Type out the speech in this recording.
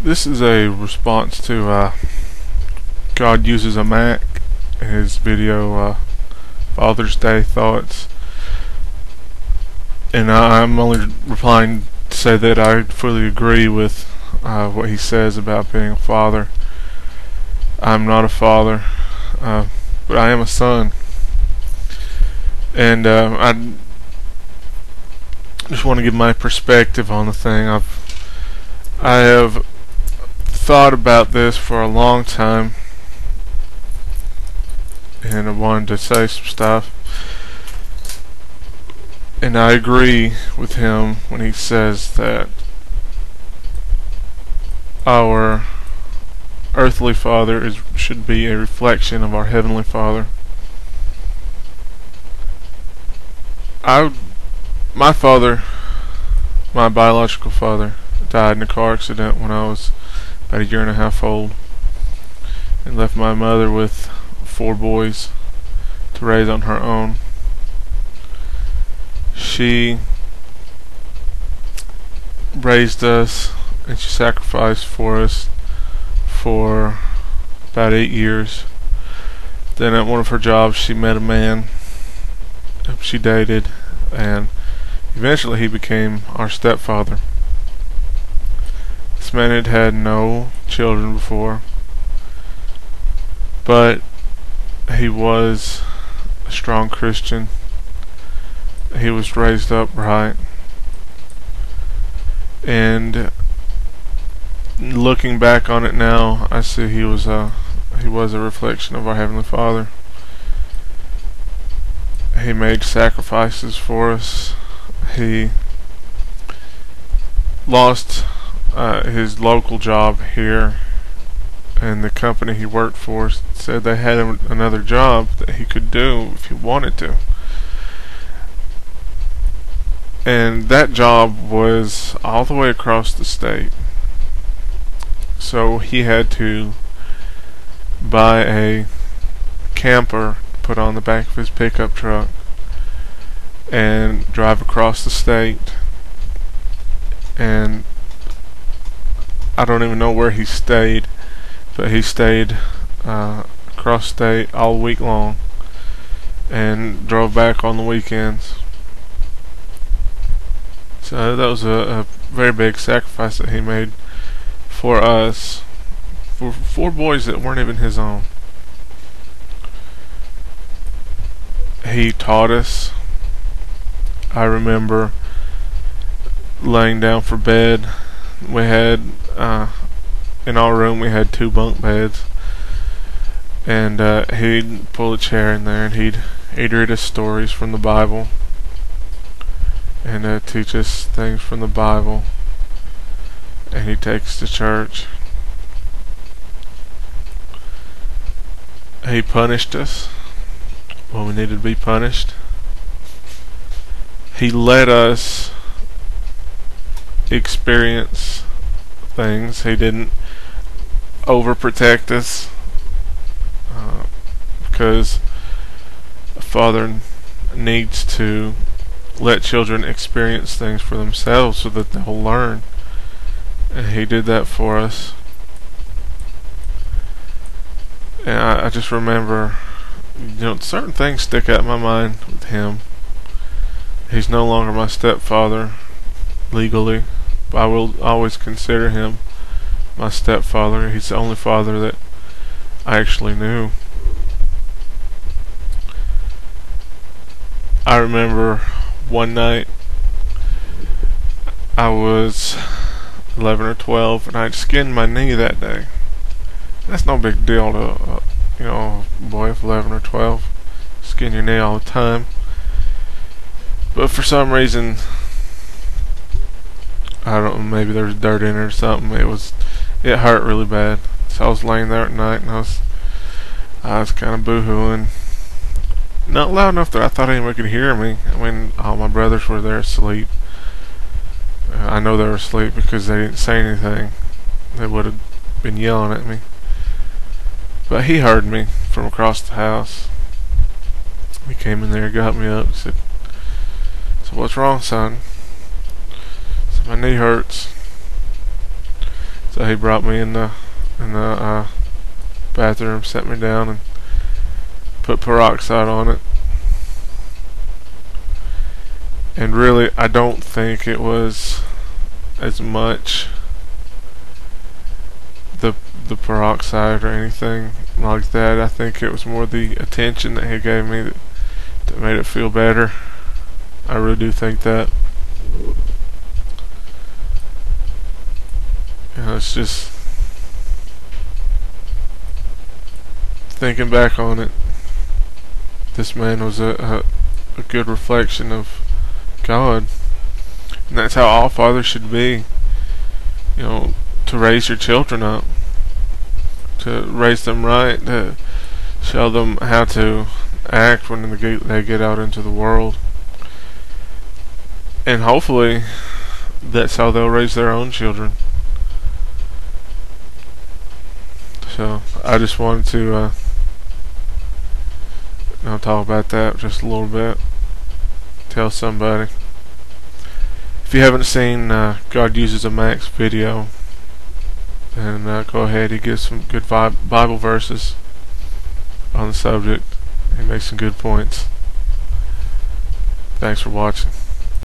This is a response to God Uses a Mac, his video Father's Day Thoughts. And I'm only replying to say that I fully agree with what he says about being a father. I'm not a father, but I am a son. And I just want to give my perspective on the thing. I have thought about this for a long time, and I wanted to say some stuff. And I agree with him when he says that our earthly father should be a reflection of our heavenly Father. My father, my biological father, died in a car accident when I was about a year and a half old, and left my mother with 4 boys to raise on her own. She raised us and she sacrificed for us for about 8 years. Then at one of her jobs she met a man whom she dated, and eventually he became our stepfather. This man had had no children before, but he was a strong Christian. He was raised upright, and looking back on it now, I see he was a reflection of our Heavenly Father. He made sacrifices for us. He lost his local job here, and the company he worked for said they had another job that he could do if he wanted to. And that job was all the way across the state. So he had to buy a camper to put on the back of his pickup truck and drive across the state. And I don't even know where he stayed, but he stayed across state all week long and drove back on the weekends. So that was a very big sacrifice that he made for us, for 4 boys that weren't even his own. He taught us. I remember laying down for bed. We had in our room we had 2 bunk beds, and he'd pull a chair in there and he'd read us stories from the Bible and teach us things from the Bible, and he'd take us to church. He punished us when we needed to be punished. He let us experience things. He didn't overprotect us, because a father needs to let children experience things for themselves so that they'll learn. And he did that for us. And I just remember, certain things stick out in my mind with him. He's no longer my stepfather legally, but I will always consider him my stepfather. He's the only father that I actually knew. I remember one night I was 11 or 12 and I'd skinned my knee that day. That's no big deal to a boy of 11 or 12. Skin your knee all the time. But for some reason, I don't know, maybe there was dirt in it or something. It hurt really bad. So I was laying there at night and I was kind of boo-hooing. Not loud enough that I thought anyone could hear me. I mean, all my brothers were there asleep. I know they were asleep because they didn't say anything. They would have been yelling at me. But he heard me from across the house. He came in there, got me up, said, "So what's wrong, son?" So my knee hurts. So he brought me in the bathroom, set me down, and put peroxide on it. And really, I don't think it was as much the peroxide or anything like that. I think it was more the attention that he gave me that made it feel better. I really do think that. It's just thinking back on it. This man was a good reflection of God, and that's how all fathers should be. To raise your children up, to raise them right, to show them how to act when they get out into the world, and hopefully that's how they'll raise their own children. So I just wanted to talk about that just a little bit. Tell somebody. If you haven't seen God Uses a Max video, then go ahead. He gives some good Bible verses on the subject. He makes some good points. Thanks for watching.